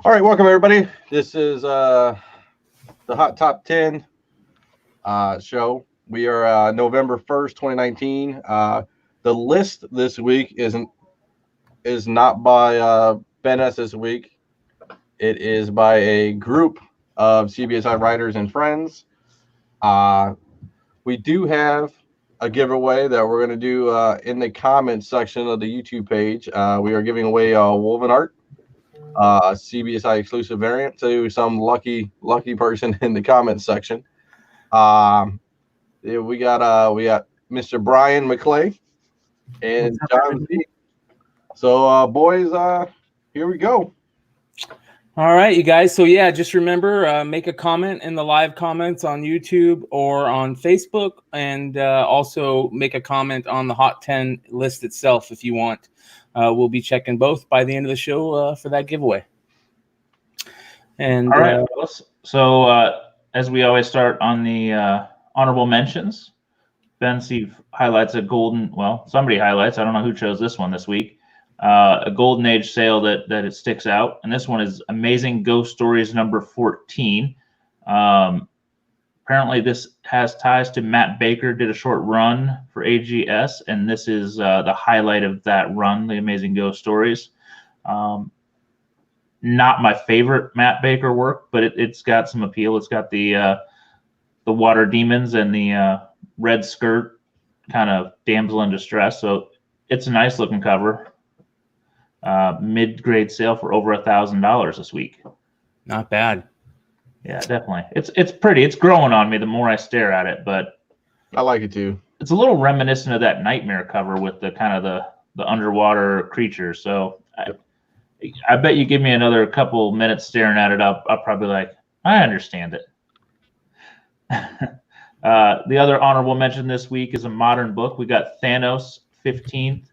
All right, welcome everybody. This is the Hot Top 10 show. We are November 1st, 2019. The list this week is not by Ben S. this week. It is by a group of CBSI writers and friends. We do have a giveaway that we're going to do in the comments section of the YouTube page. We are giving away woven art, a CBSI exclusive variant to some lucky person in the comments section. We got Mr. Brian McClay and John Z. So boys, here we go. All right, you guys. So yeah, just remember, make a comment in the live comments on YouTube or on Facebook, and also make a comment on the Hot 10 list itself if you want. We'll be checking both by the end of the show for that giveaway. And all right, so as we always start on the honorable mentions, Ben Steve highlights a golden. Well, somebody highlights. I don't know who chose this one this week. A golden age sale that it sticks out, and this one is Amazing Ghost Stories number 14. Apparently this has ties to Matt Baker, did a short run for AGS, and this is the highlight of that run, the Amazing Ghost Stories. Not my favorite Matt Baker work, but it's got some appeal. It's got the water demons and the red skirt kind of damsel in distress, so it's a nice looking cover. Mid-grade sale for over $1,000 this week. Not bad. Yeah, definitely. It's pretty. It's growing on me the more I stare at it, but I like it too. It's a little reminiscent of that Nightmare cover with the kind of the underwater creatures. So I bet you give me another couple minutes staring at it, I'll probably like, I understand it. The other honorable mention this week is a modern book. We got Thanos 15th.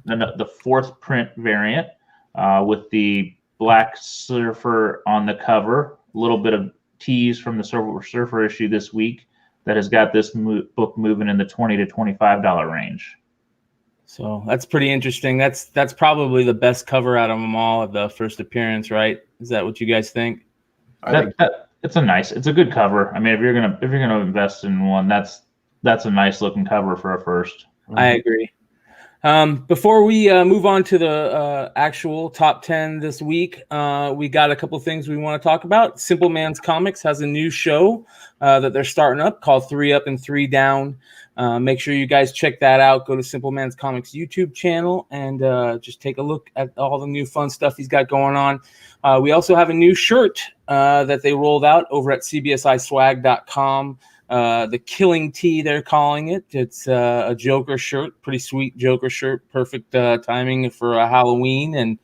The fourth print variant with the Black Surfer on the cover. A little bit of tease from the Surfer issue this week that has got this book moving in the $20 to $25 range. So that's pretty interesting. That's probably the best cover out of them all at the first appearance, right? Is that what you guys think? It's a good cover. I mean, if you're gonna invest in one, that's a nice looking cover for a first. I agree. Before we move on to the actual top 10 this week, we got a couple things we want to talk about. Simple Man's Comics has a new show that they're starting up called 3 Up and 3 Down. Make sure you guys check that out. Go to Simple Man's Comics YouTube channel and just take a look at all the new fun stuff he's got going on. We also have a new shirt that they rolled out over at CBSISwag.com. The Killing Tee, they're calling it. It's a Joker shirt, pretty sweet Joker shirt, perfect timing for Halloween. And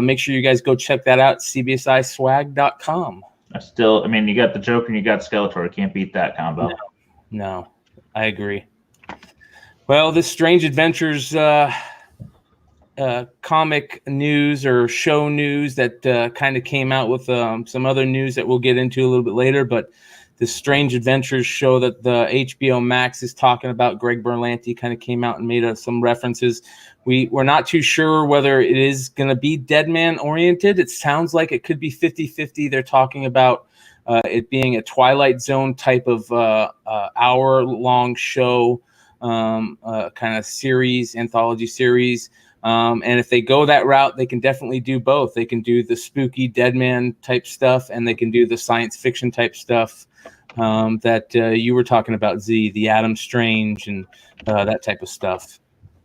make sure you guys go check that out, CBSISwag.com. I mean, you got the Joker and you got Skeletor. Can't beat that combo. No, I agree. Well, this Strange Adventures comic news or show news that kind of came out with some other news that we'll get into a little bit later, but the Strange Adventures show that the HBO Max is talking about. Greg Berlanti kind of came out and made some references. We're not too sure whether it is going to be Deadman oriented. It sounds like it could be 50-50. They're talking about it being a Twilight Zone type of hour-long show, kind of series, anthology series. And if they go that route, they can definitely do both. They can do the spooky Deadman type stuff, and they can do the science fiction type stuff that you were talking about, Z, the Adam Strange and that type of stuff.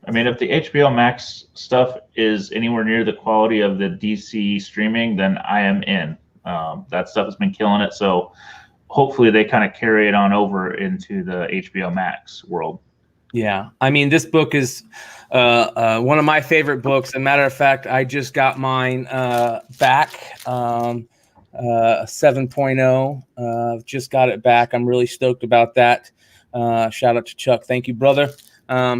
I mean, if the HBO Max stuff is anywhere near the quality of the DC streaming, then I am in. That stuff has been killing it. So hopefully they kind of carry it on over into the HBO Max world. Yeah. I mean, this book is one of my favorite books. As a matter of fact, I just got mine back, 7.0. Just got it back. I'm really stoked about that. Shout out to Chuck. Thank you, brother.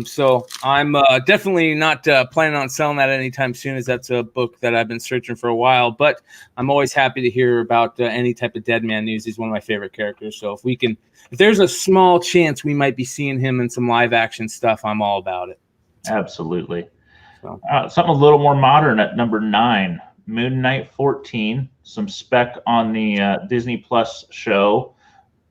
So I'm definitely not planning on selling that anytime soon, as that's a book that I've been searching for a while. But I'm always happy to hear about any type of Deadman news. He's one of my favorite characters. So if there's a small chance we might be seeing him in some live action stuff, I'm all about it. Absolutely. So. Something a little more modern at number 9. Moon Knight 14, some spec on the Disney Plus show,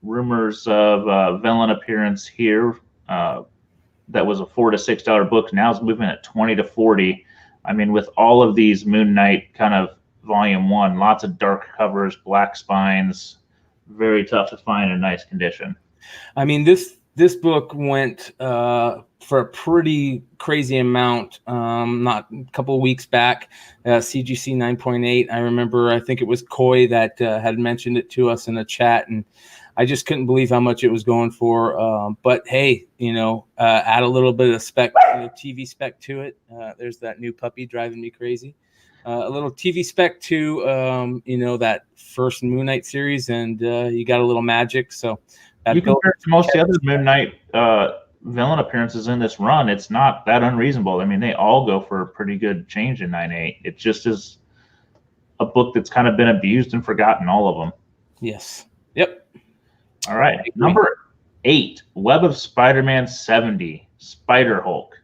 rumors of villain appearance here. That was a $4 to $6 book. Now it's moving at 20 to 40. I mean, with all of these Moon Knight kind of volume 1, lots of dark covers, black spines, very tough to find in nice condition. I mean, this book went for a pretty crazy amount. Not a couple of weeks back, CGC 9.8. I remember, I think it was Coy that had mentioned it to us in the chat, and I just couldn't believe how much it was going for. But hey, add a little bit of spec, TV spec to it. There's that new puppy driving me crazy. A little TV spec to, that first Moon Knight series, and you got a little magic. So you compare it to most of the other Moon Knight villain appearances in this run, it's not that unreasonable. I mean, they all go for a pretty good change in 9.8. It just is a book that's kind of been abused and forgotten, all of them. Yes. Yep. All right. Number 8, Web of Spider-Man 70, Spider-Hulk.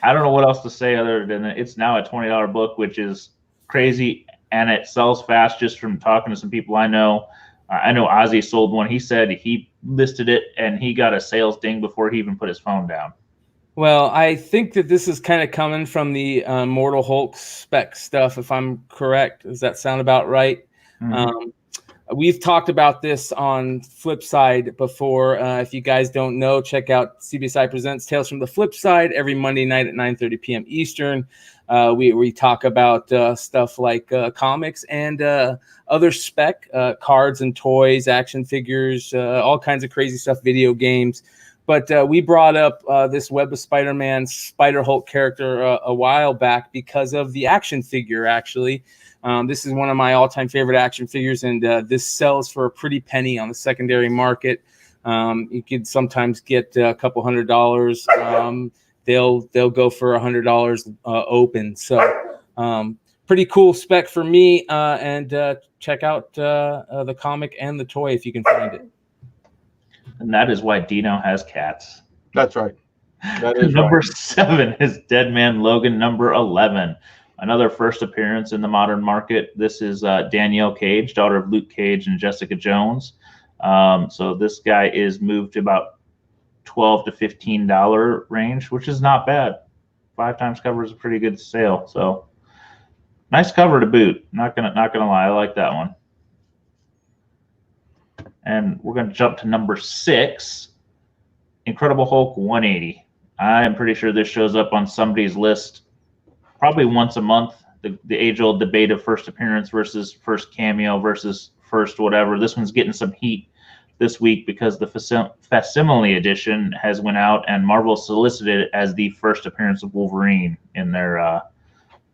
I don't know what else to say other than it's now a $20 book, which is crazy, and it sells fast just from talking to some people I know. I know Ozzy sold one. He said he listed it, and he got a sales ding before he even put his phone down. Well, I think that this is kind of coming from the Mortal Hulk spec stuff, if I'm correct. Does that sound about right? Mm-hmm. We've talked about this on FlipSide before. If you guys don't know, check out CBSI Presents Tales from the FlipSide every Monday night at 9:30 p.m. Eastern. We talk about stuff like comics and other spec, cards and toys, action figures, all kinds of crazy stuff, video games. But we brought up this Web of Spider-Man Spider-Hulk character a while back because of the action figure, actually. This is one of my all-time favorite action figures, and this sells for a pretty penny on the secondary market. You could sometimes get a couple $100. They'll go for $100 open. So pretty cool spec for me. And check out the comic and the toy if you can find it. And that is why Dino has cats. That's right. That is Number 7 is Dead Man Logan. Number 11. Another first appearance in the modern market. This is Danielle Cage, daughter of Luke Cage and Jessica Jones. So this guy is moved to about $12 to $15 range, which is not bad. 5 times cover is a pretty good sale. So nice cover to boot. Not gonna lie, I like that one. And we're gonna jump to number 6, Incredible Hulk 180. I am pretty sure this shows up on somebody's list probably once a month. The age-old debate of first appearance versus first cameo versus first whatever. This one's getting some heat this week because the facsimile edition has went out, and Marvel solicited it as the first appearance of Wolverine in their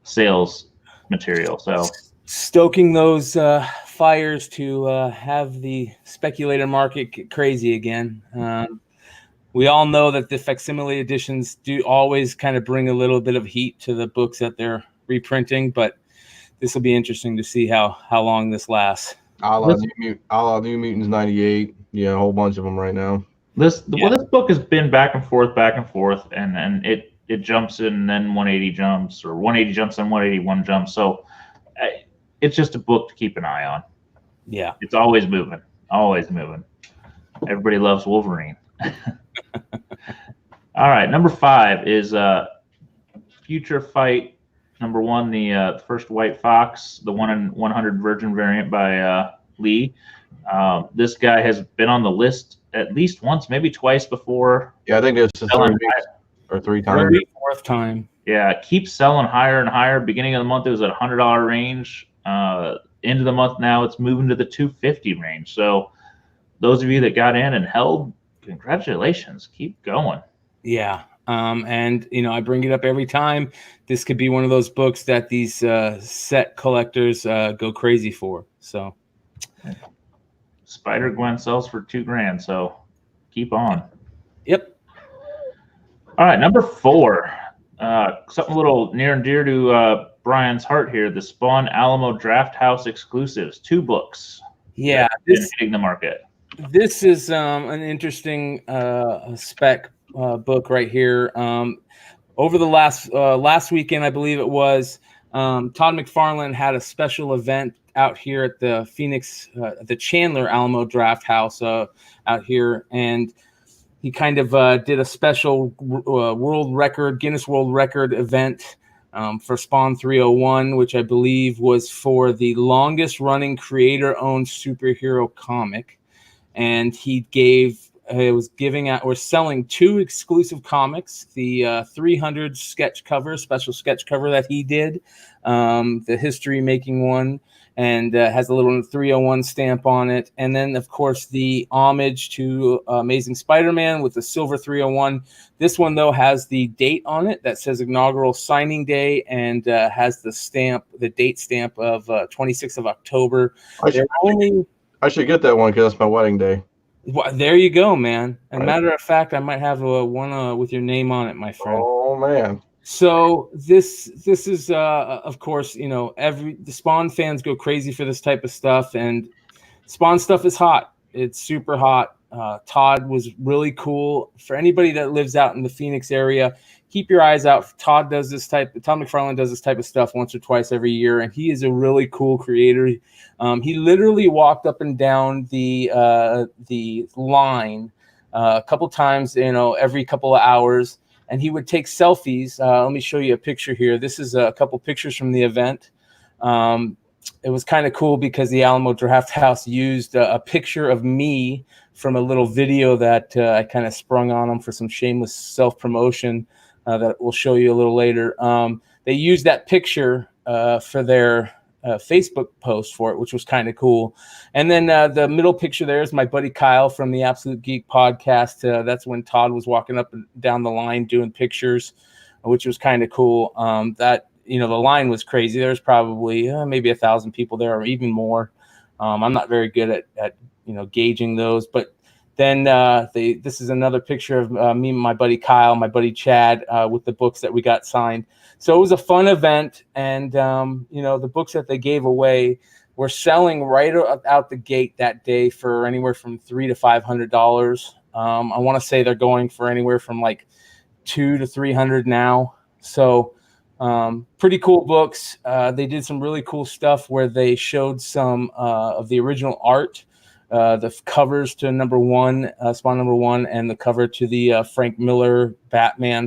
sales material. So stoking those fires to have the speculator market get crazy again. We all know that the facsimile editions do always kind of bring a little bit of heat to the books that they're reprinting, but this will be interesting to see how long this lasts. A la New Mutants 98. Yeah, a whole bunch of them right now. This book has been back and forth, and it jumps and then 180 jumps, or 180 jumps and 181 jumps. So it's just a book to keep an eye on. Yeah. It's always moving. Always moving. Everybody loves Wolverine. All right, number 5 is Future Fight number 1, the first White Fox, the 1 in 100 Virgin variant by Lee. This guy has been on the list at least once, maybe twice before. Yeah, I think it's the 3 times. 4th time. Yeah, keeps selling higher and higher. Beginning of the month, it was at $100 range. End of the month now, it's moving to the $250 range. So those of you that got in and held, congratulations. Keep going. Yeah. And, I bring it up every time. This could be one of those books that these set collectors go crazy for. So Spider-Gwen sells for $2,000. So keep on. Yep. All right. Number 4, something a little near and dear to Brian's heart here. The Spawn Alamo Draft House exclusives, 2 books. Yeah. This hitting the market. This is an interesting spec book right here. Over the last weekend, I believe it was, Todd McFarlane had a special event out here at the Phoenix, the Chandler Alamo Draft House out here, and he kind of did a special Guinness World Record event for Spawn 301, which I believe was for the longest running creator-owned superhero comic. And he was selling 2 exclusive comics, the 300 sketch cover, special sketch cover that he did, the history making one, and has a little 301 stamp on it. And then, of course, the homage to Amazing Spider-Man with the silver 301. This one, though, has the date on it that says inaugural signing day, and has the date stamp of 26th of October. I should get that one because that's my wedding day. Well, there you go, man. And Right. matter of fact, I might have one with your name on it, my friend. Oh man. So this is of course, the Spawn fans go crazy for this type of stuff, and Spawn stuff is hot. It's super hot. Todd was really cool. For anybody that lives out in the Phoenix area, keep your eyes out. Todd McFarlane does this type of stuff once or twice every year, and he is a really cool creator. He literally walked up and down the line a couple times, every couple of hours, and he would take selfies. Let me show you a picture here. This is a couple pictures from the event. It was kind of cool because the Alamo Draft House used a picture of me from a little video that I kind of sprung on them for some shameless self-promotion that we'll show you a little later. They used that picture for their Facebook post for it, which was kind of cool. And then the middle picture there is my buddy Kyle from the Absolute Geek podcast. That's when Todd was walking up and down the line doing pictures, which was kind of cool. The line was crazy. There's probably maybe 1,000 people there or even more. I'm not very good at gauging those, but then this is another picture of me and my buddy Kyle, my buddy Chad, with the books that we got signed. So it was a fun event, and the books that they gave away were selling right out the gate that day for anywhere from $300 to $500. I want to say they're going for anywhere from like $200 to $300 now. So pretty cool books. They did some really cool stuff where they showed some of the original art, the covers to Spawn number 1, and the cover to the Frank Miller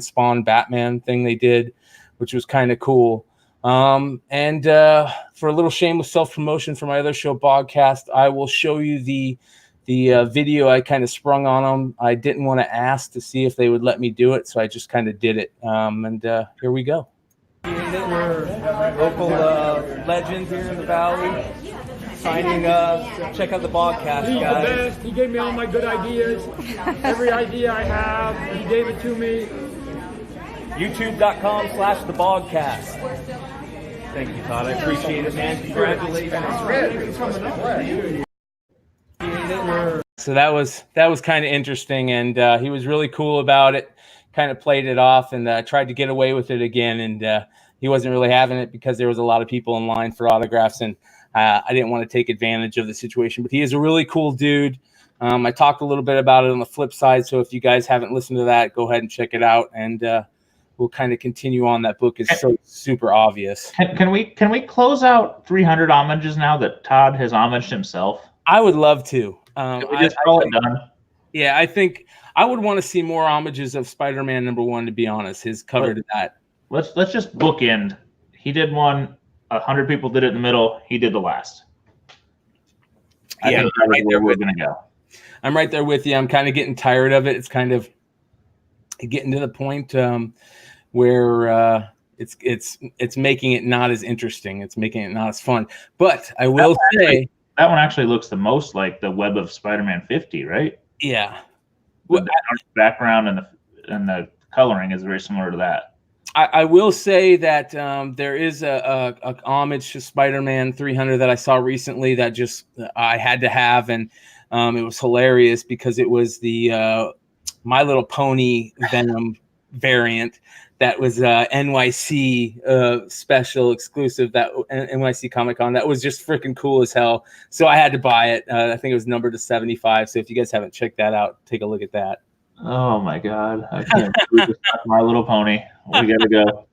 Spawn Batman thing they did, which was kind of cool. And for a little shameless self-promotion for my other show, Podcast, I will show you the video I kind of sprung on them. I didn't want to ask to see if they would let me do it, so I just kind of did it. And here we go. We're local legend here in the Valley. Signing, check out the podcast, He's guys. the best. He gave me all my good ideas. Every idea I have, he gave it to me. YouTube.com/thebogcast. Thank you, Todd. I appreciate it, man. Congratulations. So that was kind of interesting, and he was really cool about it. Kind of played it off and tried to get away with it again, and he wasn't really having it because there was a lot of people in line for autographs, and I didn't want to take advantage of the situation. But he is a really cool dude. I talked a little bit about it on the FlipSide, so if you guys haven't listened to that, go ahead and check it out, and we'll kind of continue on. That book is so super obvious. Can we close out 300 homages now that Todd has homaged himself? I would love to. Can we just call it done? Yeah, I think I would want to see more homages of Spider-Man number 1, to be honest, his cover to that. Let's just bookend. He did one. 100 people did it in the middle. He did the last. I think that's right where we're going to go. I'm right there with you. I'm kind of getting tired of it. It's kind of getting to the point where it's making it not as interesting. It's making it not as fun. But I will say that one actually looks the most like the Web of Spider-Man 50, right? Yeah. Well, the background and the coloring is very similar to that. I will say that there is a homage to Spider-Man 300 that I saw recently that just I had to have, and it was hilarious because it was the My Little Pony Venom variant that was NYC special exclusive, that NYC Comic-Con. That was just freaking cool as hell. So I had to buy it. I think it was numbered to 75. So if you guys haven't checked that out, take a look at that. Oh my God. I can't believe it's not My Little Pony. We got to go.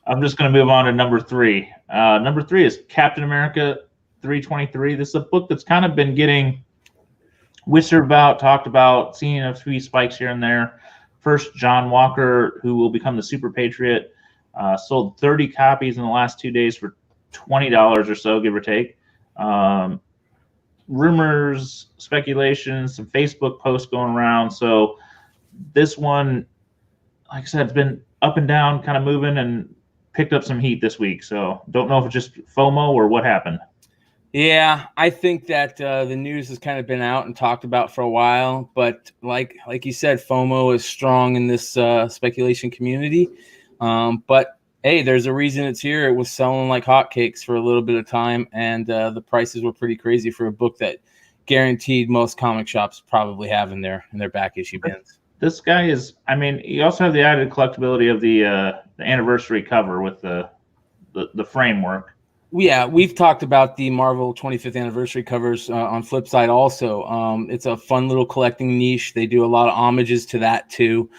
I'm just going to move on to number 3. Number 3 is Captain America 323. This is a book that's kind of been getting whispered about, talked about, seen a few spikes here and there. First, John Walker, who will become the Super Patriot, sold 30 copies in the last 2 days for $20 or so, give or take. Rumors, speculations, some Facebook posts going around. So this one, like I said, it's been up and down, kind of moving, and picked up some heat this week. So don't know if it's just FOMO or what happened. Yeah, I think that the news has kind of been out and talked about for a while, but like you said, FOMO is strong in this speculation community. But hey, there's a reason it's here. It was selling like hotcakes for a little bit of time, and the prices were pretty crazy for a book that guaranteed most comic shops probably have in their back issue bins. This guy is, I mean, you also have the added collectability of the anniversary cover with the framework. Yeah, we've talked about the Marvel 25th anniversary covers on FlipSide also. It's a fun little collecting niche. They do a lot of homages to that too.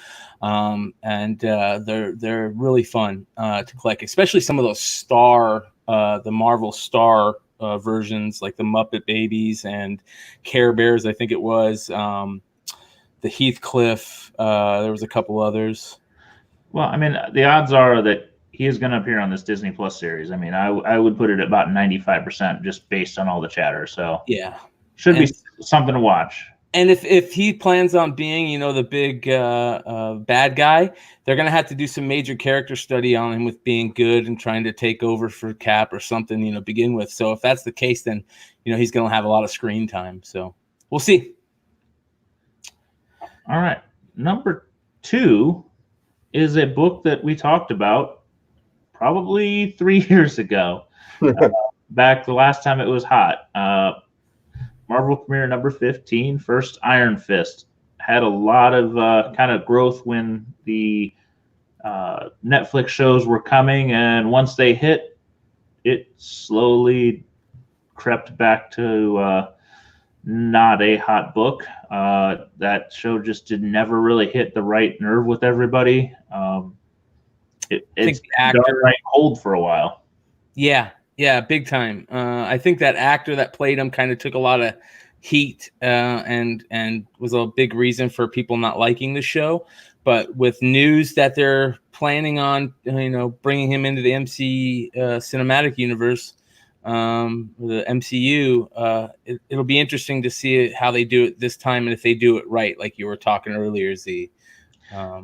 And they're really fun to collect, especially some of those the Marvel Star versions, like the Muppet Babies and Care Bears, I think it was. The Heathcliff, there was a couple others. Well, I mean, the odds are that he is going to appear on this Disney Plus series. I mean, I would put it at about 95% just based on all the chatter. So yeah, should be something to watch. And if he plans on being, the big bad guy, they're going to have to do some major character study on him with being good and trying to take over for Cap or something, begin with. So if that's the case, then, he's going to have a lot of screen time. So we'll see. All right. Number 2 is a book that we talked about probably 3 years ago, back the last time it was hot. Marvel premiere number 15, First Iron Fist. Had a lot of kind of growth when the Netflix shows were coming, and once they hit, it slowly crept back to not a hot book. That show just never really hit the right nerve with everybody. It's right cold for a while. Yeah, big time. I think that actor that played him kind of took a lot of heat and was a big reason for people not liking the show. But with news that they're planning on, bringing him into the MC cinematic universe, the MCU, it'll be interesting to see how they do it this time and if they do it right, like you were talking earlier, Z.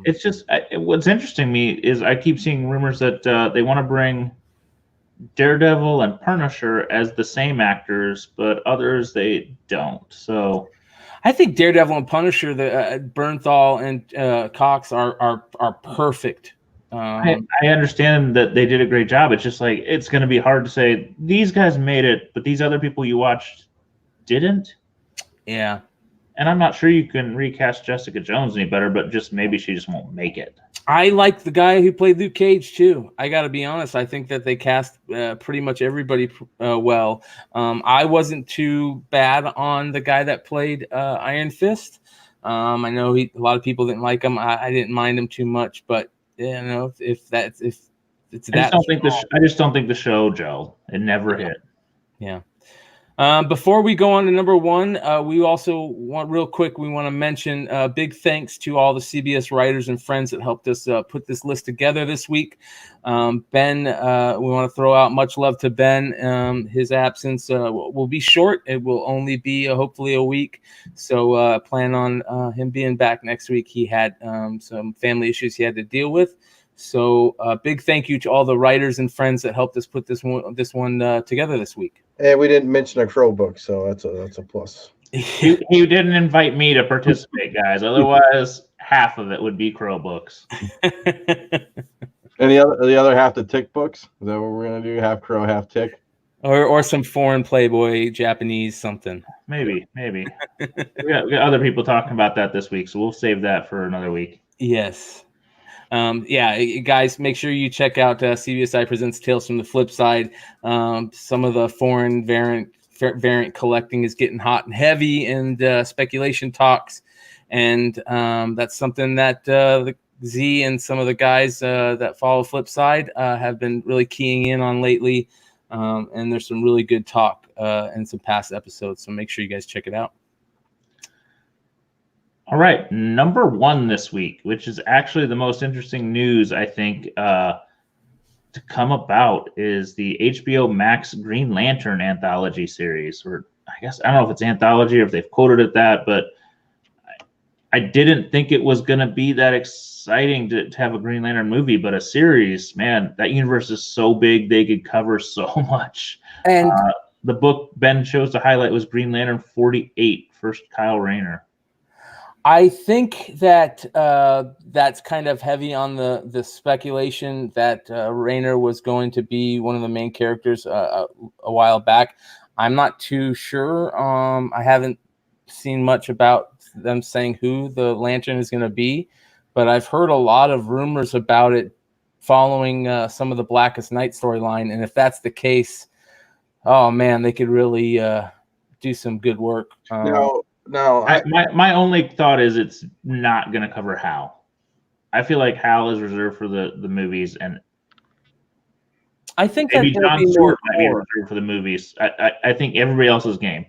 It's just what's interesting to me is I keep seeing rumors that they want to bring Daredevil and Punisher as the same actors, but others they don't. So I think Daredevil and Punisher, the Bernthal and Cox are perfect. I understand that they did a great job. It's just like it's going to be hard to say these guys made it, but these other people you watched didn't. Yeah. And I'm not sure you can recast Jessica Jones any better, but maybe she just won't make it. I like the guy who played Luke Cage too. I got to be honest. I think that they cast pretty much everybody well. I wasn't too bad on the guy that played Iron Fist. I know a lot of people didn't like him. I didn't mind him too much, but if it's that. I just don't think the show gelled. It never hit. Yeah. Before we go on to number 1, we also want to mention big thanks to all the CBS writers and friends that helped us put this list together this week. Ben, we want to throw out much love to Ben. His absence will be short. It will only be hopefully a week. So plan on him being back next week. He had some family issues he had to deal with. So big thank you to all the writers and friends that helped us put this one together this week. And we didn't mention a Crow book, so that's a plus. You didn't invite me to participate, guys. Otherwise, half of it would be Crow books. And the other half the Tick books? Is that what we're gonna do? Half Crow, half Tick? Or some foreign Playboy, Japanese something. Maybe. we got other people talking about that this week, so we'll save that for another week. Yes. Guys, make sure you check out CBSI Presents Tales from the Flip Side. Some of the foreign variant collecting is getting hot and heavy, and speculation talks, and that's something that the Z and some of the guys that follow FlipSide have been really keying in on lately. And there's some really good talk in some past episodes. So make sure you guys check it out. All right. Number 1 this week, which is actually the most interesting news, I think, to come about, is the HBO Max Green Lantern anthology series. Or I guess, I don't know if it's anthology or if they've quoted it that, but I didn't think it was going to be that exciting to have a Green Lantern movie, but a series, man, that universe is so big, they could cover so much. And the book Ben chose to highlight was Green Lantern 48, first Kyle Rayner. I think that that's kind of heavy on the speculation that Rayner was going to be one of the main characters a while back. I'm not too sure. I haven't seen much about them saying who the Lantern is going to be, but I've heard a lot of rumors about it following some of the Blackest Night storyline. And if that's the case, oh man, they could really do some good work. My only thought is it's not going to cover Hal. I feel like Hal is reserved for the movies, and I think maybe that John Stewart might be reserved for the movies. I think everybody else's game.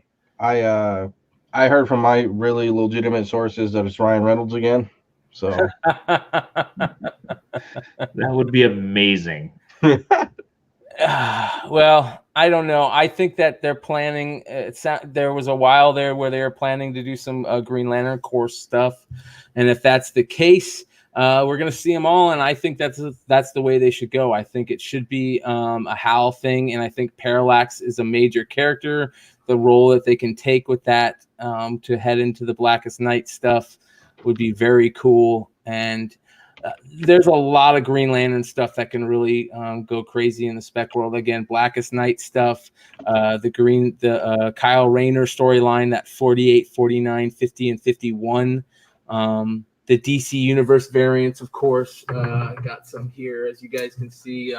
I heard from my really legitimate sources that it's Ryan Reynolds again. So that would be amazing. Well, I don't know. I think that they're planning. There was a while there where they were planning to do some Green Lantern course stuff, and if that's the case, we're going to see them all. And I think that's the way they should go. I think it should be a Hal thing, and I think Parallax is a major character. The role that they can take with that to head into the Blackest Night stuff would be very cool. And there's a lot of Green Lantern stuff that can really go crazy in the spec world. Again, Blackest Night stuff, the Kyle Rayner storyline, that 48, 49, 50, and 51. The DC Universe variants, of course. I got some here, as you guys can see.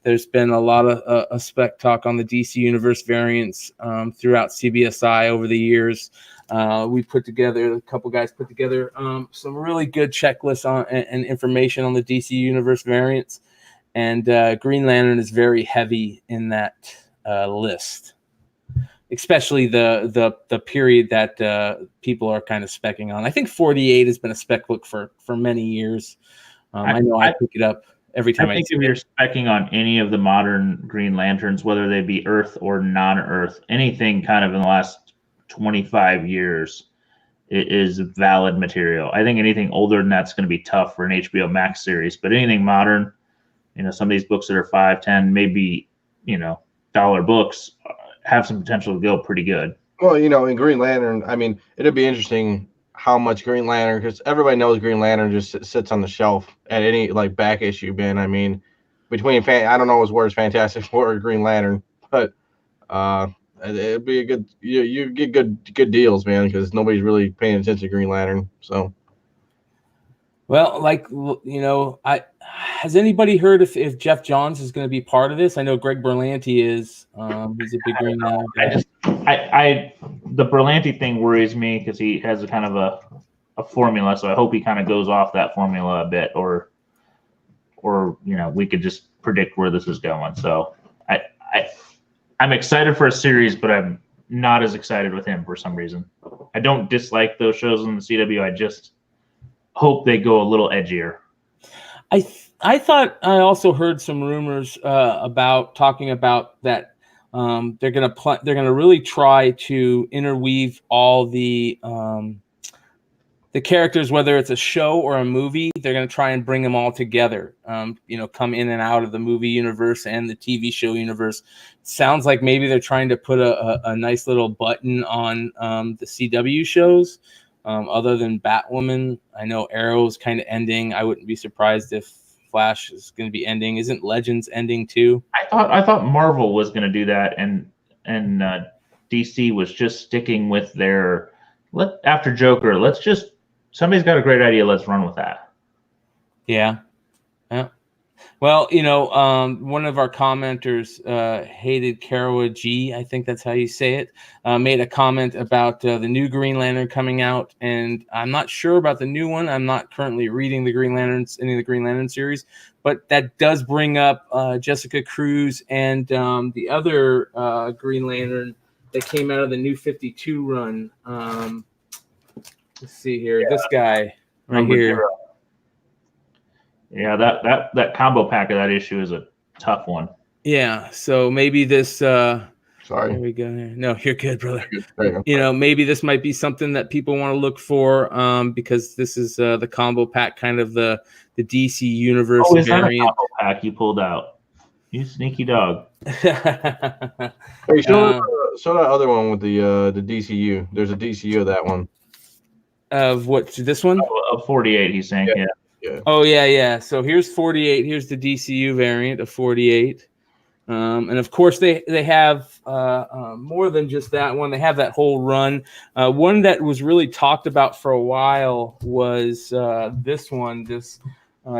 There's been a lot of spec talk on the DC Universe variants throughout CBSI over the years. A couple guys put together some really good checklists on and information on the DC Universe variants. And Green Lantern is very heavy in that list, especially the period that people are kind of specking on. I think 48 has been a spec book for many years. I know I pick it up every time. I think if you're specking on any of the modern Green Lanterns, whether they be Earth or non-Earth, anything kind of in the last 25 years, it is valid material. I think anything older than that's going to be tough for an HBO Max series, but anything modern, some of these books that are 5, 10, maybe, dollar books have some potential to go pretty good. Well, in Green Lantern, I mean, it'd be interesting how much Green Lantern, because everybody knows Green Lantern just sits on the shelf at any back issue bin. I mean, between I don't know his words, Fantastic Four or Green Lantern, but it'd be a good, you get good deals, man, because nobody's really paying attention to Green Lantern. So, well, has anybody heard if Jeff Johns is going to be part of this? I know Greg Berlanti is. He's a big Green Lantern guy. The Berlanti thing worries me because he has a kind of a formula, so I hope he kind of goes off that formula a bit, or we could just predict where this is going. So I'm excited for a series, but I'm not as excited with him for some reason. I don't dislike those shows on the CW. I just hope they go a little edgier. I thought I also heard some rumors talking about that they're gonna really try to interweave all the characters, whether it's a show or a movie. They're gonna try and bring them all together. Come in and out of the movie universe and the TV show universe. Sounds like maybe they're trying to put a nice little button on the CW shows. Other than Batwoman, I know Arrow's kind of ending. I wouldn't be surprised if Flash is going to be ending. Isn't Legends ending too? I thought Marvel was going to do that, and DC was just sticking with their after Joker. Somebody's got a great idea. Let's run with that. Yeah. Well, one of our commenters, Hated Karawa G, I think that's how you say it, made a comment about the new Green Lantern coming out, and I'm not sure about the new one. I'm not currently reading the Green Lanterns, any of the Green Lantern series, but that does bring up Jessica Cruz and the other Green Lantern that came out of the New 52 run. Let's see here, this guy right Number here. 0. Yeah, that combo pack of that issue is a tough one. Yeah, so maybe this. Sorry. There we go. No, you're good, brother. Good. Maybe this might be something that people want to look for, because this is the combo pack, kind of the DC Universe Oh, is variant. that a combo pack you pulled out? You sneaky dog. Hey, show that other one with the DCU. There's a DCU of that one. Of what? This one? Of 48, he's saying. Yeah. Oh, yeah. So here's 48. Here's the DCU variant of 48. And of course, they have more than just that one. They have that whole run. One that was really talked about for a while was this one, this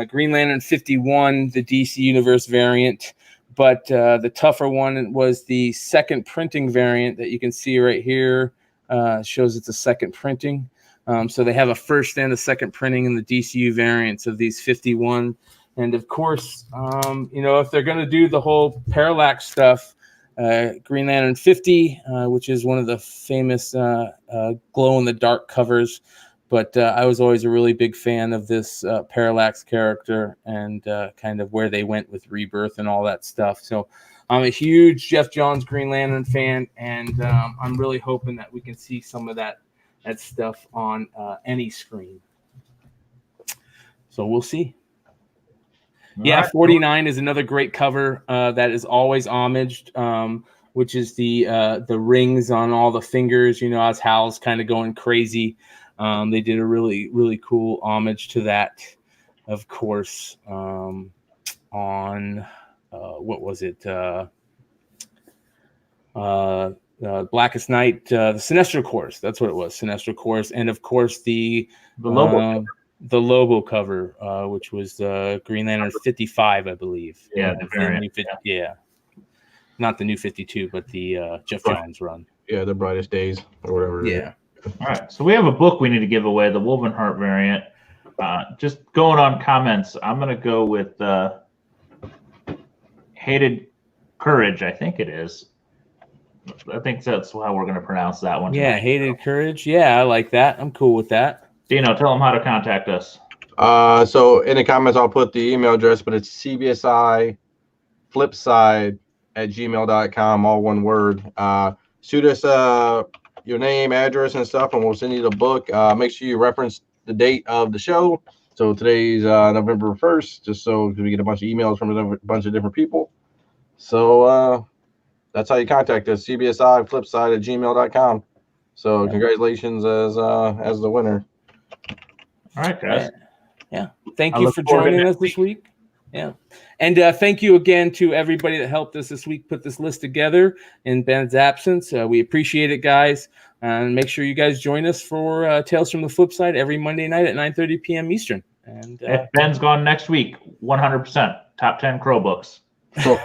Green Lantern 51, the DC Universe variant. But the tougher one was the second printing variant that you can see right here. Shows it's a second printing. So they have a first and a second printing in the DCU variants of these 51. And of course, if they're going to do the whole parallax stuff, Green Lantern 50, which is one of the famous glow-in-the-dark covers. But I was always a really big fan of this parallax character and kind of where they went with Rebirth and all that stuff. So I'm a huge Jeff Johns Green Lantern fan, and I'm really hoping that we can see some of that stuff on any screen. So we'll see. Yeah, 49 is another great cover that is always homaged, which is the rings on all the fingers, as Hal's kind of going crazy. They did a really, really cool homage to that, of course, on what was it? Blackest Night, the Sinestro Course. That's what it was, Sinestro Course. And, of course, the Lobo cover, which was Green Lantern 55, I believe. Yeah, the variant. Yeah. Not the New 52, but the Jeff Johns run. Yeah, the Brightest Days or whatever. Yeah. All right, so we have a book we need to give away, the Wovenheart variant. Just going on comments, I'm going to go with Hated Courage, I think it is. I think that's how we're going to pronounce that one. Yeah, Hated Courage. Yeah, I like that. I'm cool with that. Dino, tell them how to contact us. So in the comments, I'll put the email address, but it's CBSI FlipSide at gmail.com, all one word. Shoot us your name, address, and stuff, and we'll send you the book. Make sure you reference the date of the show. So today's November 1st, just so we get a bunch of emails from a bunch of different people. So that's how you contact us, CBSI FlipSide at gmail.com. So congratulations as the winner. All right, guys. Yeah. Thank you for joining us this week. Yeah. And thank you again to everybody that helped us this week put this list together in Ben's absence. We appreciate it, guys. And make sure you guys join us for Tales from the Flip Side every Monday night at 9:30 p.m. Eastern. And if Ben's gone next week, 100% top 10 Crow books. Oh,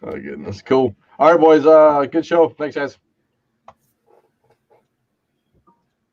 goodness. Cool. All right, boys. Good show. Thanks, guys.